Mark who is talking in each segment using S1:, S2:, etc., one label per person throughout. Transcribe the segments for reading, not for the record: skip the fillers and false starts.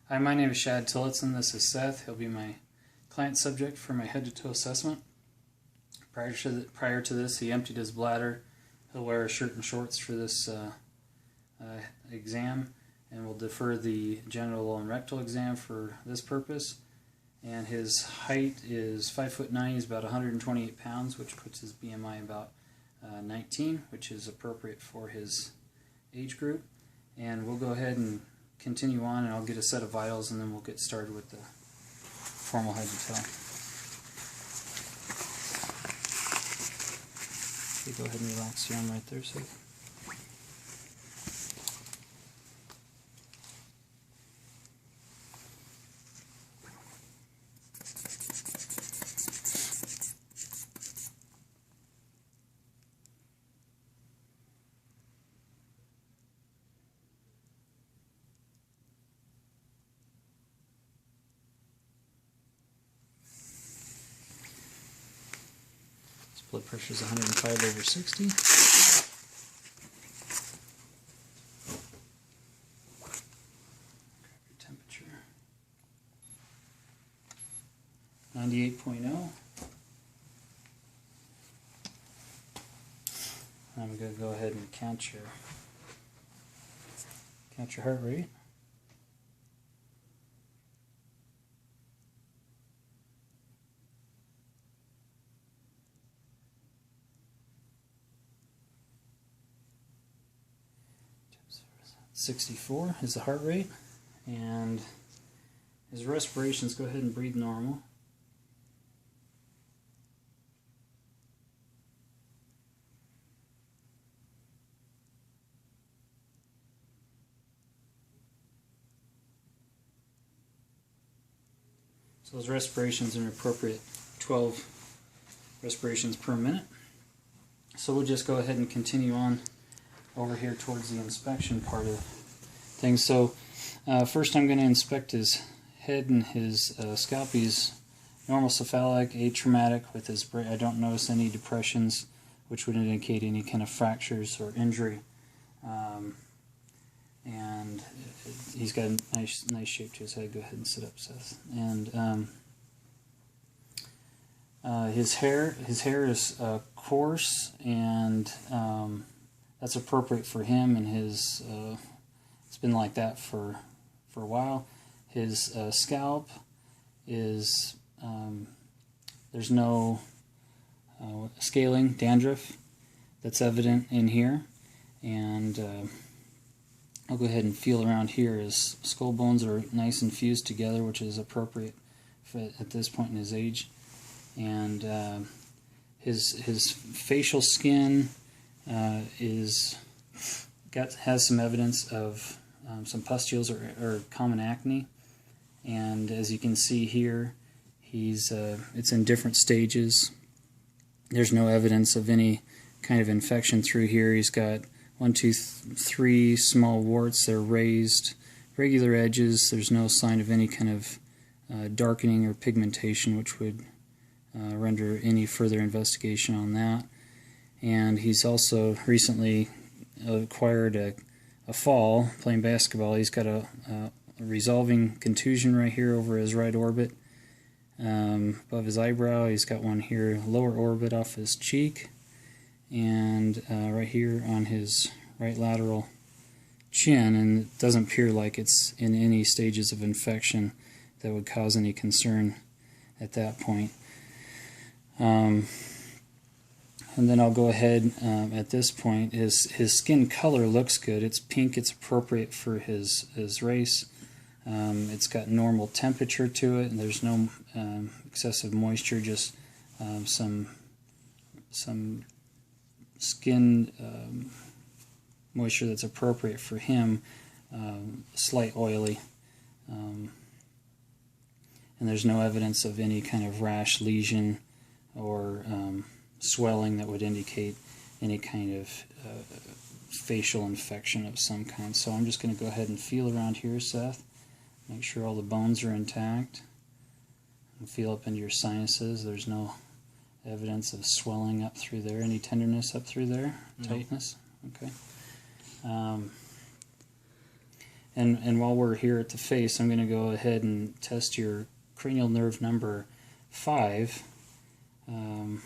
S1: Hi, my name is Shad Tillotson. This is Seth. He'll be my client subject for my head-to-toe assessment. Prior to this, he emptied his bladder. He'll wear a shirt and shorts for this exam, and we'll defer the genital and rectal exam for this purpose. And his height is 5'9". He's about 128 pounds, which puts his BMI about 19, which is appropriate for his age group. And we'll go ahead and continue on, and I'll get a set of vitals, and then we'll get started with the formal head-to-toe. Okay, go ahead and relax your arm right there, Seth. Blood pressure is 105/60. Temperature 98.0. I'm going to go ahead and count your heart rate. .64 is the heart rate, and his respirations, go ahead and breathe normal. So his respirations are an appropriate 12 respirations per minute. So we'll just go ahead and continue on over here towards the inspection part of things. So first I'm going to inspect his head and his scalp. He's normal cephalic, atraumatic with his brain. I don't notice any depressions, which would indicate any kind of fractures or injury. And he's got a nice shape to his head. Go ahead and sit up, Seth. And his hair is coarse, and that's appropriate for him, and his it's been like that for a while. His scalp is there's no scaling, dandruff that's evident in here, and I'll go ahead and feel around here. His skull bones are nice and fused together, which is appropriate at this point in his age, and his facial skin has some evidence of some pustules or common acne, and as you can see here, it's in different stages. There's no evidence of any kind of infection through here. He's got 1, 2, 3 small warts. They're raised, regular edges. There's no sign of any kind of darkening or pigmentation, which would render any further investigation on that. And he's also recently acquired a fall playing basketball. He's got a resolving contusion right here over his right orbit, above his eyebrow. He's got one here, lower orbit off his cheek, and right here on his right lateral chin, and it doesn't appear like it's in any stages of infection that would cause any concern at that point. And then I'll go ahead at this point. His skin color looks good. It's pink. It's appropriate for his race. It's got normal temperature to it, and there's no excessive moisture. Just some skin moisture that's appropriate for him. Slight oily, and there's no evidence of any kind of rash, lesion, or swelling that would indicate any kind of facial infection of some kind. So I'm just going to go ahead and feel around here, Seth. Make sure all the bones are intact. And feel up into your sinuses. There's no evidence of swelling up through there. Any tenderness up through there? No. Tightness? Okay. And while we're here at the face, I'm going to go ahead and test your cranial nerve number 5. I'm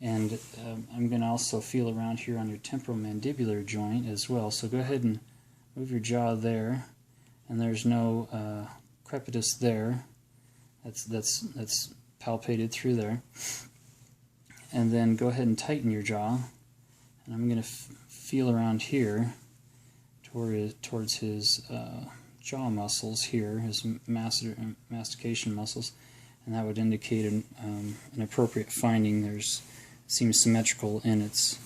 S1: going to also feel around here on your temporomandibular joint as well. So go ahead and move your jaw there, and there's no crepitus there. That's palpated through there. And then go ahead and tighten your jaw, and I'm going to feel around here towards his jaw muscles here, his mastication muscles, and that would indicate an appropriate finding. It seems symmetrical in its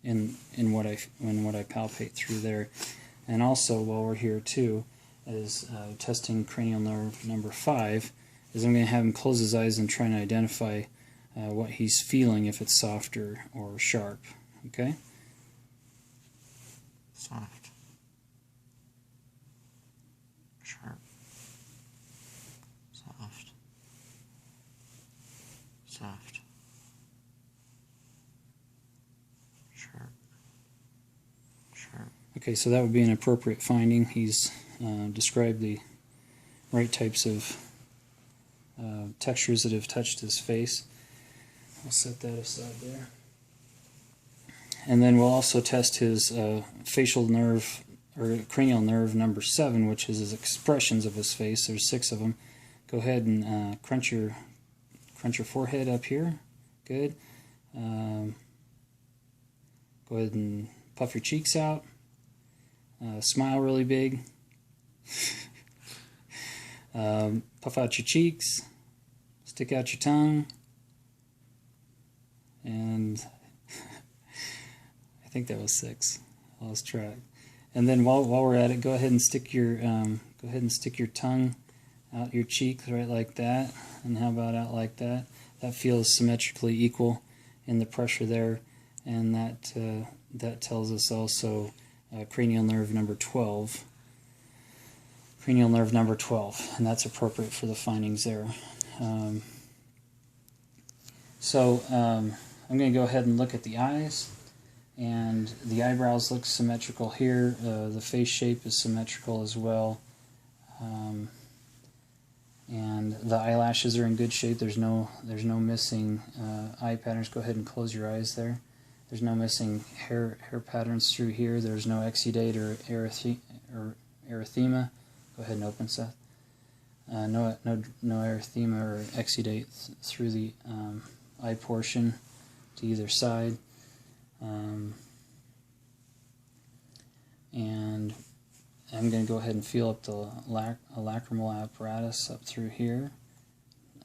S1: in what I palpate through there. And also, while we're here too, is testing cranial nerve number 5. Is I'm going to have him close his eyes and try and identify what he's feeling, if it's soft or sharp. Okay?
S2: Soft. Sharp. Soft. Soft. Sharp. Sharp.
S1: Okay, so that would be an appropriate finding. He's described the right types of textures that have touched his face. I'll set that aside there. And then we'll also test his facial nerve, or cranial nerve number 7, which is his expressions of his face. There's 6 of them. Go ahead and crunch your forehead up here. Good. Go ahead and puff your cheeks out. Smile really big. Puff out your cheeks. Stick out your tongue. And I think that was 6. I lost track. And then while we're at it, go ahead and stick your tongue out your cheek, right like that. And how about out like that? That feels symmetrically equal in the pressure there, and that tells us also cranial nerve number 12. Cranial nerve number 12, and that's appropriate for the findings there. I'm going to go ahead and look at the eyes, and the eyebrows look symmetrical here. The face shape is symmetrical as well, and the eyelashes are in good shape. There's no missing eye patterns. Go ahead and close your eyes there. There's no missing hair patterns through here. There's no exudate or erythema. Go ahead and open, Seth. No erythema or exudate through the eye portion to either side. And I'm going to go ahead and feel up the lacrimal apparatus up through here,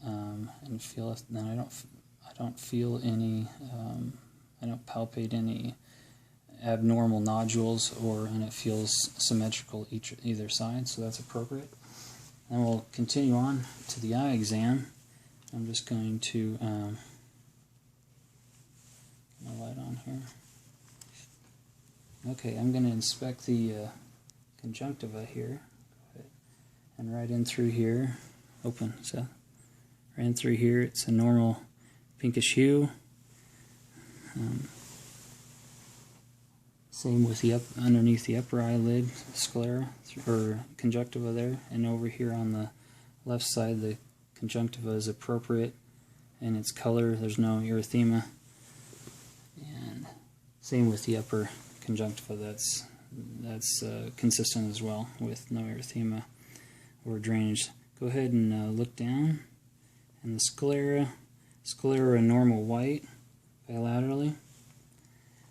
S1: and feel it. Then I don't feel any. I don't palpate any abnormal nodules, and it feels symmetrical either side, so that's appropriate. And we'll continue on to the eye exam. I'm just going to get my light on here. Okay, I'm going to inspect the conjunctiva here. Go ahead. And right in through here. Open, Seth. Right in through here, it's a normal pinkish hue. Same with the underneath the upper eyelid, sclera, or conjunctiva there. And over here on the left side, the conjunctiva is appropriate in its color. There's no erythema. And same with the upper conjunctiva. That's consistent as well, with no erythema or drainage. Go ahead and look down, and the sclera a normal white bilaterally,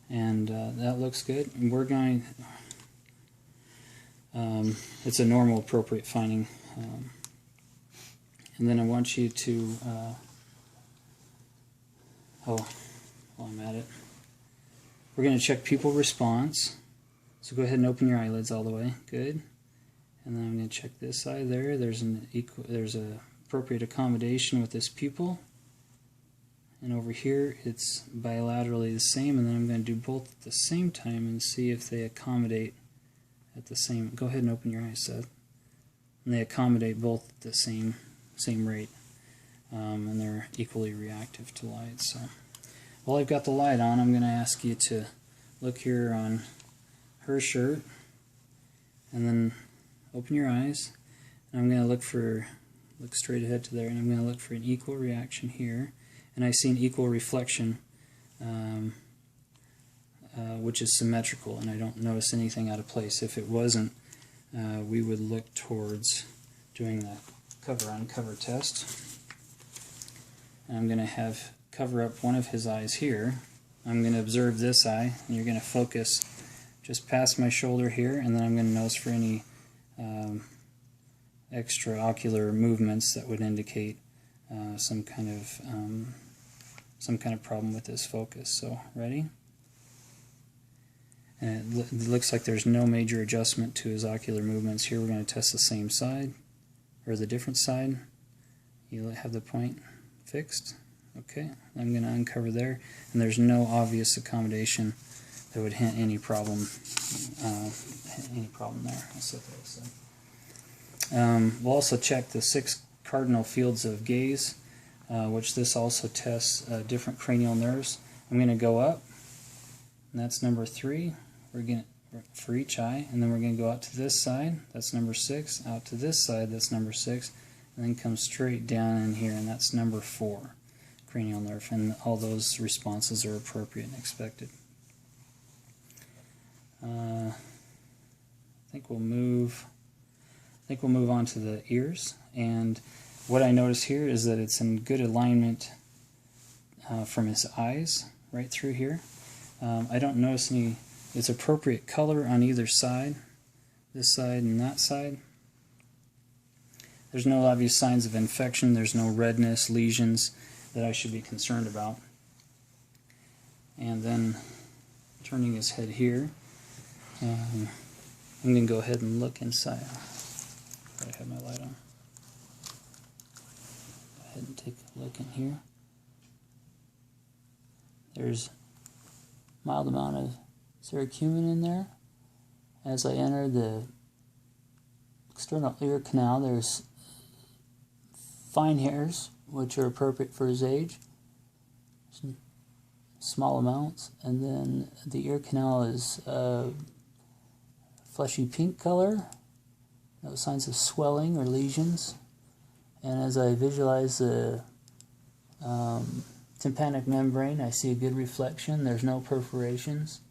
S1: and that looks good. And we're going. It's a normal, appropriate finding. And then I want you to. While I'm at it, we're going to check pupil response. So go ahead and open your eyelids all the way. Good. And then I'm going to check this side there. There's a appropriate accommodation with this pupil. And over here it's bilaterally the same, and then I'm going to do both at the same time and see if they accommodate at the same. Go ahead and open your eyes, Seth. And they accommodate both at the same rate, and they're equally reactive to light. So while I've got the light on, I'm going to ask you to look here on her shirt, and then open your eyes. And I'm going to look straight ahead to there, and I'm going to look for an equal reaction here. And I see an equal reflection, which is symmetrical, and I don't notice anything out of place. If it wasn't, we would look towards doing the cover-uncover test. And I'm going to cover up one of his eyes here. I'm going to observe this eye, and you're going to focus just past my shoulder here, and then I'm going to notice for any extraocular movements that would indicate some kind of problem with this focus. So, ready? And it looks like there's no major adjustment to his ocular movements. Here we're going to test the same side, or the different side. You have the point fixed. Okay, I'm going to uncover there, and there's no obvious accommodation that would hint any problem there. I'll set that aside. We'll also check the 6 cardinal fields of gaze, which this also tests different cranial nerves. I'm going to go up, and that's number 3. We're going to, for each eye, and then we're going to go out to this side. That's number 6. Out to this side. That's number 6, and then come straight down in here, and that's number 4. Cranial nerve, and all those responses are appropriate and expected. I think we'll move on to the ears, and what I notice here is that it's in good alignment from his eyes right through here. I don't notice any. It's appropriate color on either side, this side and that side. There's no obvious signs of infection. There's no redness, lesions that I should be concerned about. And then turning his head here, I'm going to go ahead and look inside. I have my light on. Go ahead and take a look in here. There's a mild amount of cerumen in there. As I enter the external ear canal, there's fine hairs, which are appropriate for his age, some small amounts, and then the ear canal is fleshy pink color, no signs of swelling or lesions, and as I visualize the tympanic membrane, I see a good reflection. There's no perforations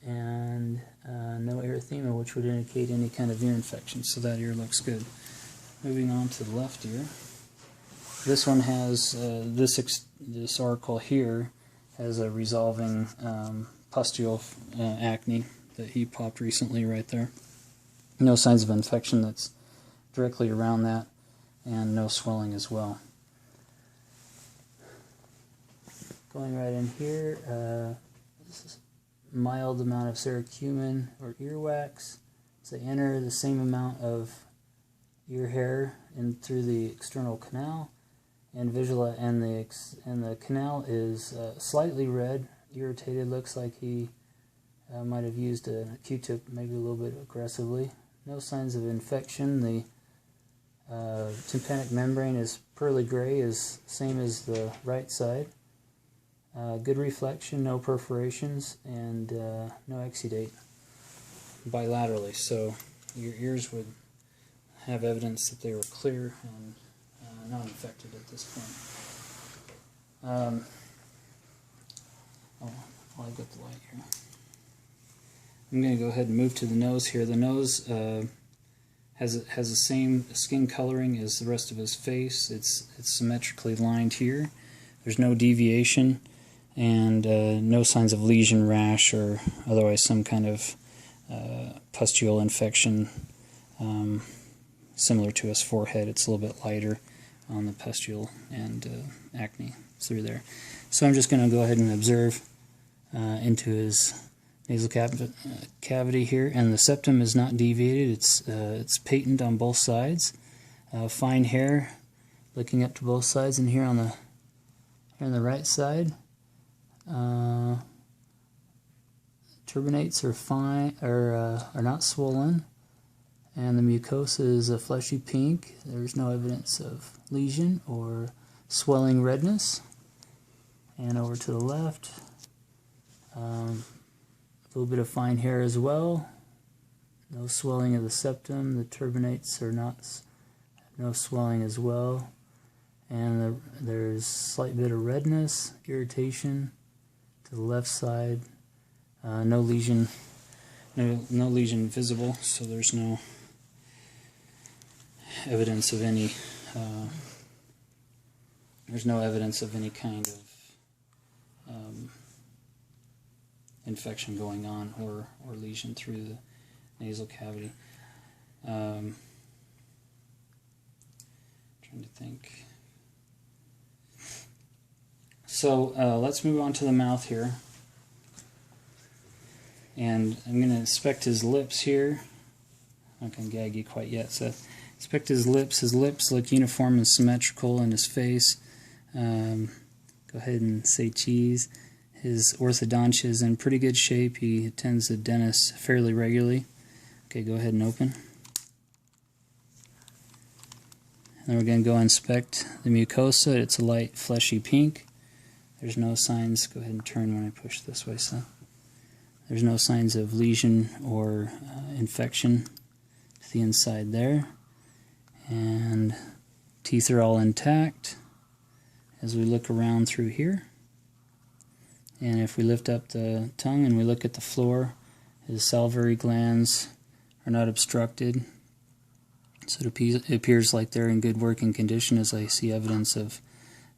S1: and no erythema, which would indicate any kind of ear infection, so that ear looks good. Moving on to the left ear. This one has, this auricle here has a resolving pustule acne that he popped recently right there. No signs of infection that's directly around that, and no swelling as well. Going right in here, this is a mild amount of cerumen or earwax. As I enter, the same amount of ear hair in through the external canal. And the canal is slightly red, irritated. Looks like he might have used a Q-tip maybe a little bit aggressively. No signs of infection. The tympanic membrane is pearly gray, is same as the right side. Good reflection, no perforations, and no exudate bilaterally. So your ears would have evidence that they were clear and not infected at this point. I've got the light here. I'm going to go ahead and move to the nose here. The nose has the same skin coloring as the rest of his face. It's symmetrically lined here. There's no deviation, and no signs of lesion, rash, or otherwise some kind of pustule infection similar to his forehead. It's a little bit lighter on the pustule and acne through there. So I'm just going to go ahead and observe into his nasal cavity here, and the septum is not deviated. It's patent on both sides. Fine hair looking up to both sides, and here on the right side, turbinates are fine, are not swollen, and the mucosa is a fleshy pink. There's no evidence of lesion or swelling redness. And over to the left, A little bit of fine hair as well. No swelling of the septum. The turbinates are not, no swelling as well. And there's slight bit of redness, irritation to the left side. No lesion, no lesion visible, so there's no evidence of any. There's no evidence of any kind of infection going on or lesion through the nasal cavity. Trying to think. So let's move on to the mouth here. And I'm going to inspect his lips here. I'm not going to gag you quite yet, Seth. Inspect his lips. His lips look uniform and symmetrical in his face. Go ahead and say cheese. His orthodontia is in pretty good shape. He attends the dentist fairly regularly. Okay, go ahead and open. And then we're going to go inspect the mucosa. It's a light fleshy pink. There's no signs. Go ahead and turn when I push this way, Seth. There's no signs of lesion or infection to the inside there. And teeth are all intact as we look around through here. And if we lift up the tongue and we look at the floor, his salivary glands are not obstructed. So it appears like they're in good working condition, as I see evidence of,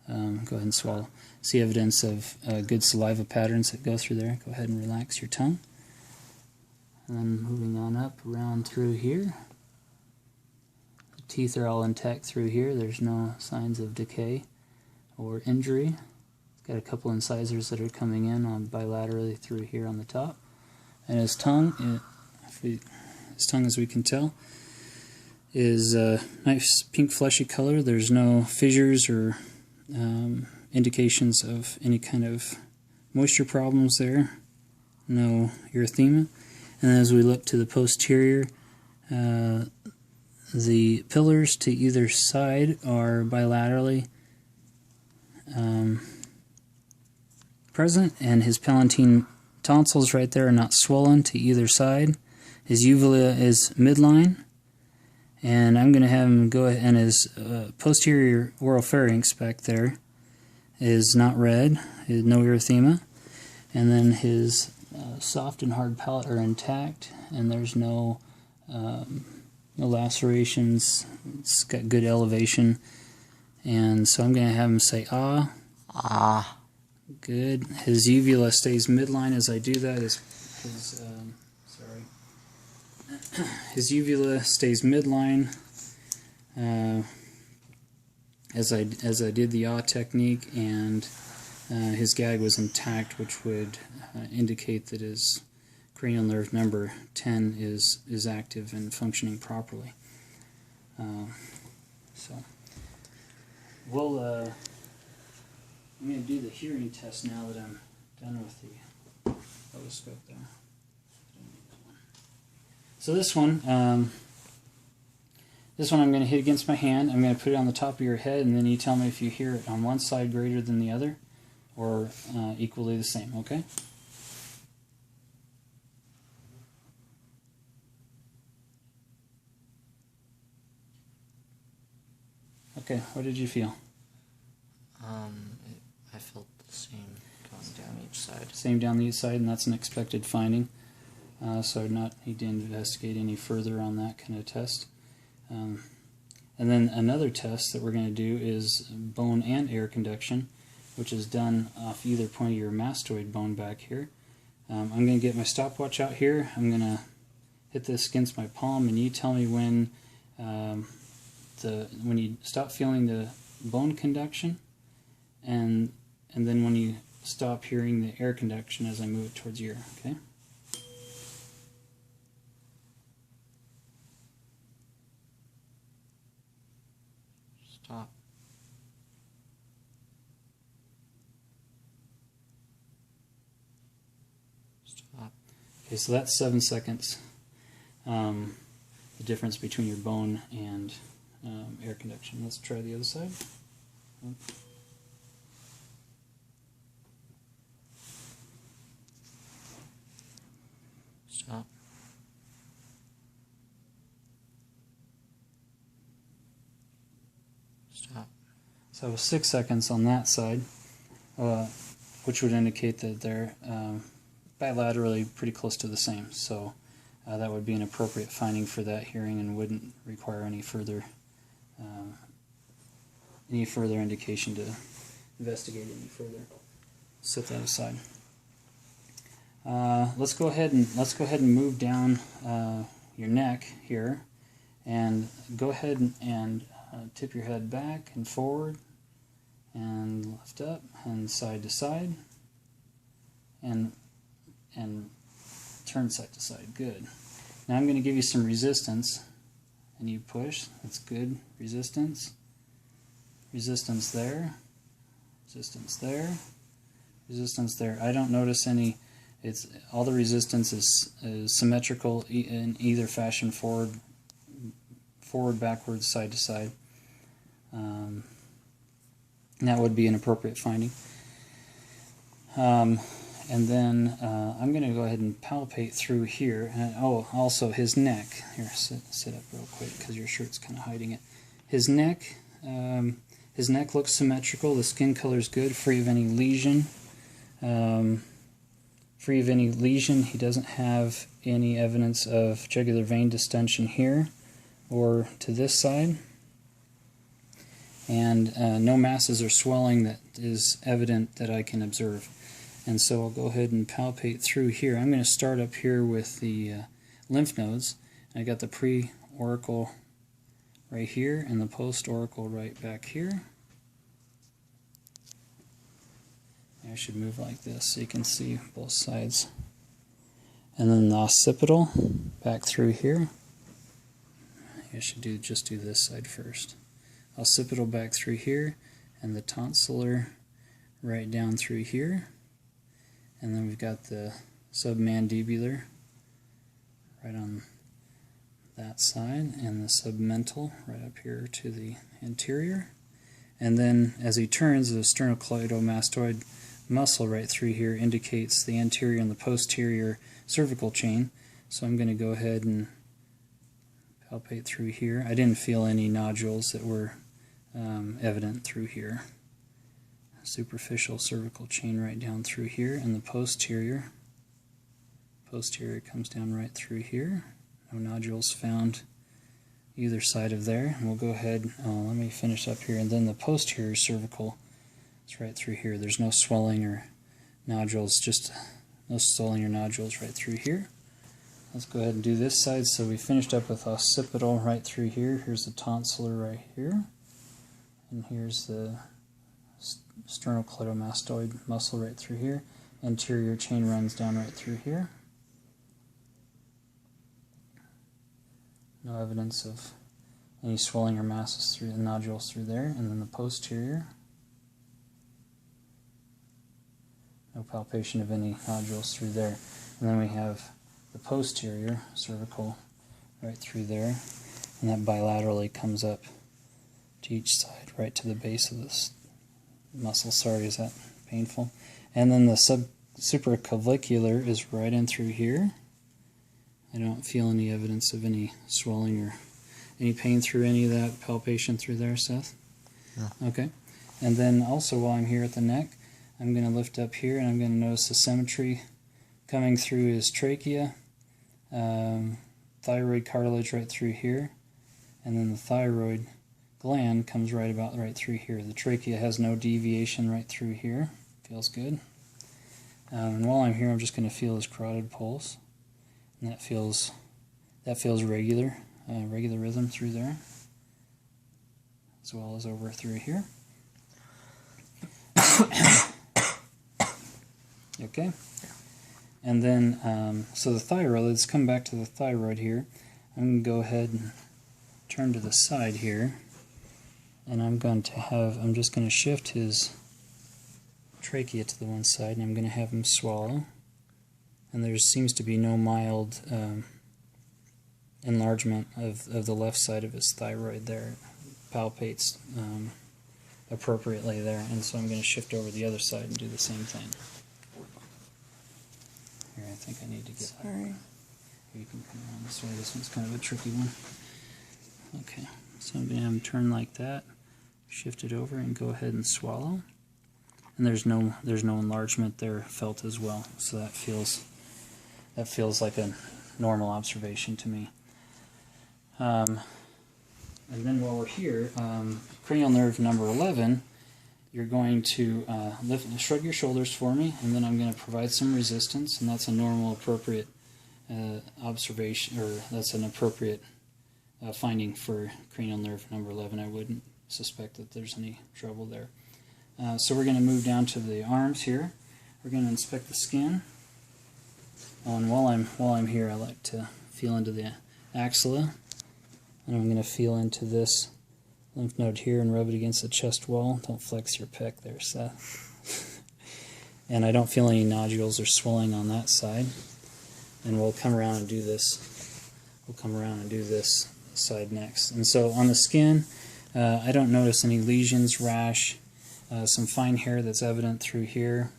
S1: go ahead and swallow, see evidence of good saliva patterns that go through there. Go ahead and relax your tongue. And then moving on up around through here. The teeth are all intact through here. There's no signs of decay or injury. It's got a couple incisors that are coming in on bilaterally through here on the top. And his tongue, his tongue, as we can tell, is a nice pink fleshy color. There's no fissures or indications of any kind of moisture problems there. No erythema. And as we look to the posterior, the pillars to either side are bilaterally present, and his palatine tonsils right there are not swollen to either side. His uvula is midline, and I'm going to have him go ahead, and his posterior oropharynx back there is not red, no erythema, and then his soft and hard palate are intact, and there's no lacerations. It's got good elevation, and so I'm going to have him say ah.
S2: Ah.
S1: Good. His uvula stays midline as I do that. His uvula stays midline as I did the ah technique, and his gag was intact, which would indicate that his cranial nerve number 10 is active and functioning properly. So we'll. I'm going to do the hearing test now that I'm done with the otoscope there. So this one I'm going to hit against my hand. I'm going to put it on the top of your head, and then you tell me if you hear it on one side greater than the other, or equally the same, okay? Okay, what did you feel?
S2: I felt the same going down each side.
S1: Same down each side, and that's an expected finding. So I would not need to investigate any further on that kind of test. And then another test that we're going to do is bone and air conduction, which is done off either point of your mastoid bone back here. I'm going to get my stopwatch out here. I'm going to hit this against my palm, and you tell me when you stop feeling the bone conduction, and then when you stop hearing the air conduction as I move it towards your ear, okay?
S2: Stop. Stop.
S1: Okay, so that's 7 seconds. The difference between your bone and air conduction. Let's try the other side.
S2: Stop. Stop.
S1: So 6 seconds on that side, which would indicate that they're bilaterally pretty close to the same. So that would be an appropriate finding for that hearing and wouldn't require any further indication to investigate any further. Set that aside. Let's go ahead and move down your neck here, and go ahead and tip your head back and forward, and lift up and side to side, and turn side to side. Good. Now I'm going to give you some resistance, and you push. That's good. Resistance. Resistance there. Resistance there. Resistance there. I don't notice any. It's all the resistance is symmetrical in either fashion, forward, backwards, side to side. And that would be an appropriate finding. And then I'm going to go ahead and palpate through here. And, also his neck. Here, sit up real quick because your shirt's kind of hiding it. His neck looks symmetrical. The skin color is good, free of any lesion. Free of any lesion. He doesn't have any evidence of jugular vein distension here or to this side. And no masses or swelling that is evident that I can observe. And so I'll go ahead and palpate through here. I'm going to start up here with the lymph nodes. I got the pre-auricle right here and the post-auricle right back here. I should move like this so you can see both sides. And then the occipital back through here. I should just do this side first. Occipital back through here, and the tonsillar right down through here. And then we've got the submandibular right on that side, and the submental right up here to the anterior. And then as he turns, the sternocleidomastoid muscle right through here indicates the anterior and the posterior cervical chain. So I'm going to go ahead and palpate through here. I didn't feel any nodules that were evident through here. Superficial cervical chain right down through here, and the posterior comes down right through here. No nodules found either side of there. And we'll go ahead, let me finish up here, and then the posterior cervical is right through here. There's no swelling or nodules, just no swelling or nodules right through here. Let's go ahead and do this side. So we finished up with occipital right through here. Here's the tonsillar right here, and here's the sternocleidomastoid muscle right through here. Anterior chain runs down right through here. No evidence of any swelling or masses through the nodules through there. And then the posterior. No palpation of any nodules through there. And then we have the posterior cervical right through there. And that bilaterally comes up to each side, right to the base of this muscle. Sorry, is that painful? And then the supraclavicular is right in through here. I don't feel any evidence of any swelling or any pain through any of that palpation through there, Seth?
S2: No.
S1: Okay. And then also while I'm here at the neck, I'm going to lift up here and I'm going to notice the symmetry coming through his trachea, thyroid cartilage right through here, and then the thyroid gland comes right through here. The trachea has no deviation right through here. Feels good. And while I'm here, I'm just going to feel his carotid pulse, and that feels regular, regular rhythm through there, as well as over through here. Okay. And then, so the thyroid. Let's come back to the thyroid here. I'm going to go ahead and turn to the side here. And I'm just going to shift his trachea to the one side, and I'm going to have him swallow. And there seems to be no mild enlargement of the left side of his thyroid there. It palpates appropriately there. And so I'm going to shift over the other side and do the same thing. Here, I think I need to get...
S3: Sorry.
S1: You can come around this way. This one's kind of a tricky one. Okay, so I'm going to have him turn like that, shift it over, and go ahead and swallow. And there's no enlargement there felt as well, so that feels like a normal observation to me. And then while we're here, cranial nerve number 11, you're going to shrug your shoulders for me, and then I'm going to provide some resistance, and that's a normal, appropriate observation, or that's an appropriate finding for cranial nerve number 11. I wouldn't suspect that there's any trouble there. So we're going to move down to the arms here. We're going to inspect the skin. And while I'm here, I like to feel into the axilla, and I'm going to feel into this lymph node here and rub it against the chest wall. Don't flex your pec there, Seth. And I don't feel any nodules or swelling on that side. And we'll come around and do this. We'll come around and do this side next. And so on the skin, I don't notice any lesions, rash, some fine hair that's evident through here,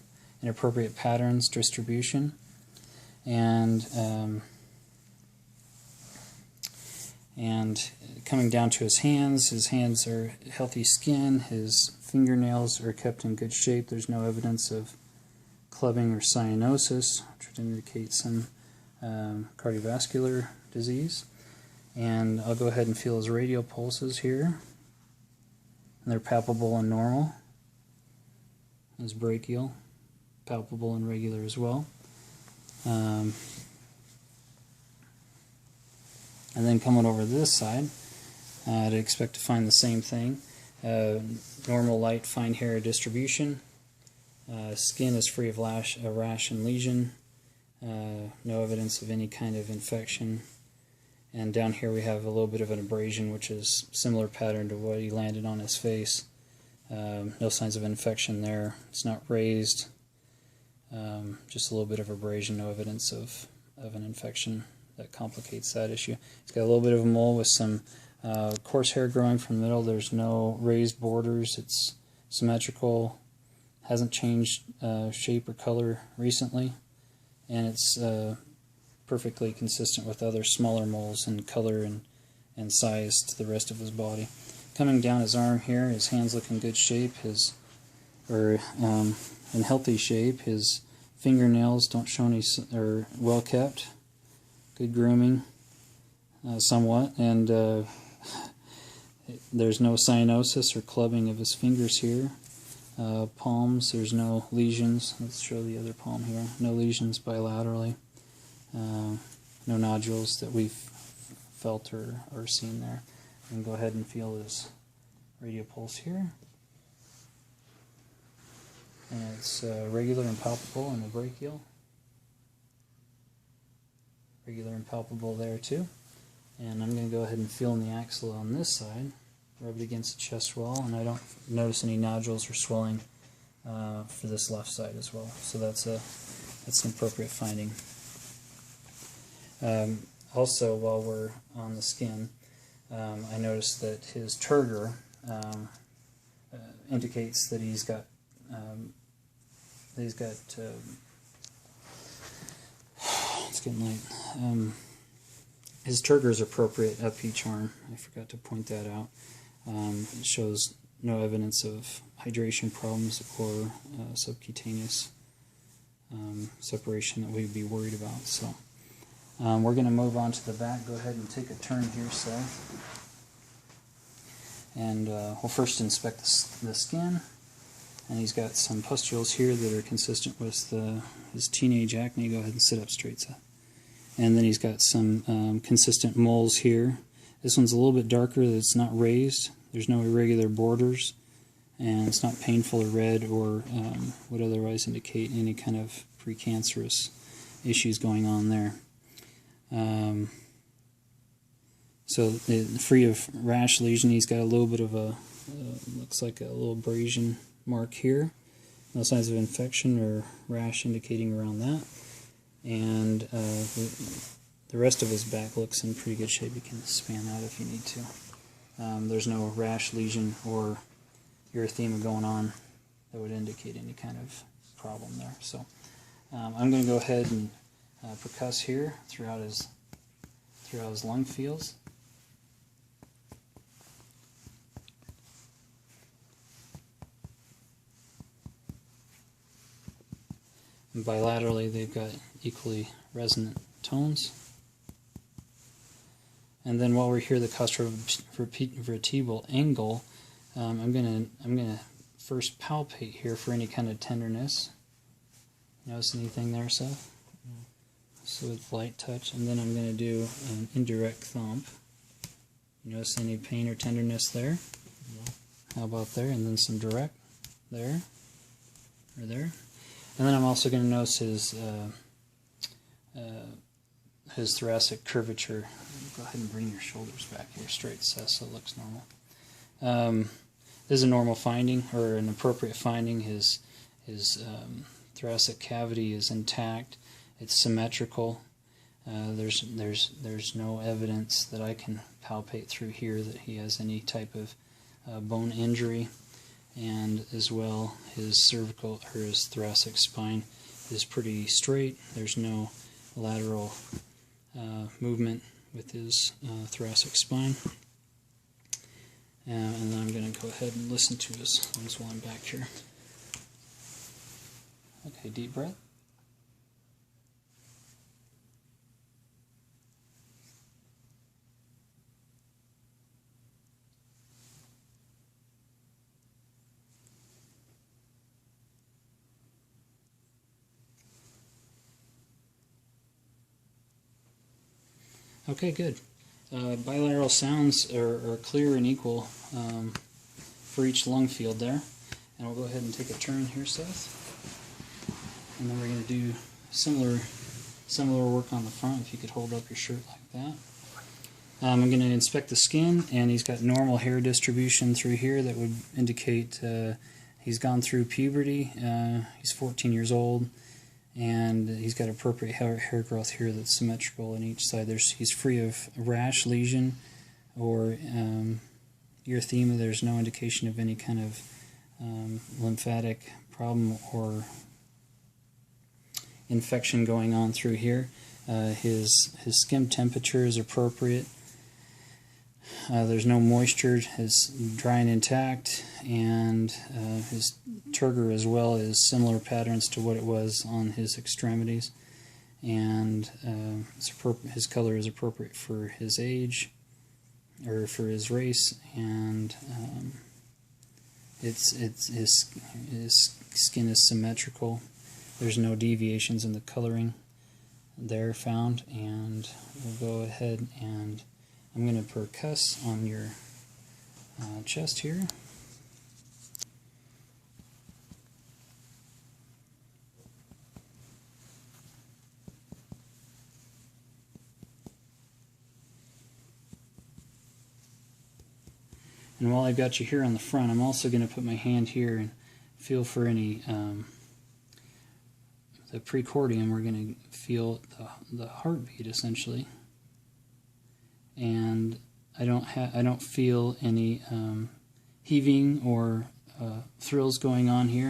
S1: inappropriate patterns, distribution, and coming down to his hands are healthy skin, his fingernails are kept in good shape, there's no evidence of clubbing or cyanosis, which would indicate some cardiovascular disease. And I'll go ahead and feel his radial pulses here, and they're palpable and normal. His brachial, palpable and regular as well. And then coming over this side, I'd expect to find the same thing. Normal light fine hair distribution. Skin is free of rash and lesion. No evidence of any kind of infection. And down here we have a little bit of an abrasion, which is similar pattern to what he landed on his face. No signs of infection there. It's not raised. Just a little bit of abrasion, no evidence of an infection that complicates that issue. He's got a little bit of a mole with some coarse hair growing from the middle. There's no raised borders. It's symmetrical. Hasn't changed shape or color recently. And it's perfectly consistent with other smaller moles in color and size to the rest of his body. Coming down his arm here, his hands look in good shape, in healthy shape. His fingernails don't show any, are well kept, good grooming, somewhat, and there's no cyanosis or clubbing of his fingers here. Palms, there's no lesions. Let's show the other palm here. No lesions bilaterally. No nodules that we've felt or seen there. And go ahead and feel his radial pulse here. And it's regular and palpable in the brachial. Regular and palpable there too. And I'm going to go ahead and feel in the axilla on this side. Rub it against the chest wall, and I don't notice any nodules or swelling for this left side as well. So that's an appropriate finding. Also, while we're on the skin, I noticed that his turgor indicates that he's got it's getting late. His turgor is appropriate up each arm. I forgot to point that out. It shows no evidence of hydration problems or subcutaneous separation that we'd be worried about. So we're going to move on to the back. Go ahead and take a turn here, Seth. And we'll first inspect the skin. And he's got some pustules here that are consistent with his teenage acne. Go ahead and sit up straight, Seth. And then he's got some consistent moles here. This one's a little bit darker. It's not raised. There's no irregular borders. And it's not painful or red or would otherwise indicate any kind of precancerous issues going on there. So free of rash lesion. He's got a little bit of a, looks like a little abrasion mark here. No signs of infection or rash indicating around that. And the rest of his back looks in pretty good shape. You can span out if you need to. There's no rash, lesion, or erythema going on that would indicate any kind of problem there. So I'm going to go ahead and percuss here throughout his hear how his lung feels. And bilaterally, they've got equally resonant tones. And then while we hear the costovertebral angle, I'm gonna first palpate here for any kind of tenderness. Notice anything there, Seth? So with light touch, and then I'm going to do an indirect thump. Notice any pain or tenderness there?
S2: No.
S1: How about there? And then some direct there, or there. And then I'm also going to notice his thoracic curvature. Go ahead and bring your shoulders back here straight, Seth, so it looks normal. This is a normal finding, or an appropriate finding. His thoracic cavity is intact. It's symmetrical. There's no evidence that I can palpate through here that he has any type of bone injury, and as well his cervical or his thoracic spine is pretty straight. There's no lateral movement with his thoracic spine. And then I'm going to go ahead and listen to his lungs while I'm back here. Okay, deep breath. Okay, good. Bilateral sounds are clear and equal for each lung field there. And we'll go ahead and take a turn here, Seth. And then we're going to do similar work on the front. If you could hold up your shirt like that. I'm going to inspect the skin, and he's got normal hair distribution through here that would indicate he's gone through puberty. He's 14 years old, and he's got appropriate hair growth here that's symmetrical on each side. He's free of rash, lesion, or erythema. There's no indication of any kind of lymphatic problem or infection going on through here. His skin temperature is appropriate. There's no moisture. His dry and intact, and his turgor as well is similar patterns to what it was on his extremities, and his color is appropriate for his age or for his race, and his skin is symmetrical. There's no deviations in the coloring there found, and we'll go ahead and I'm going to percuss on your chest here. And while I've got you here on the front, I'm also going to put my hand here and feel for any the precordium. We're going to feel the heartbeat essentially, and I don't feel any heaving or thrills going on here.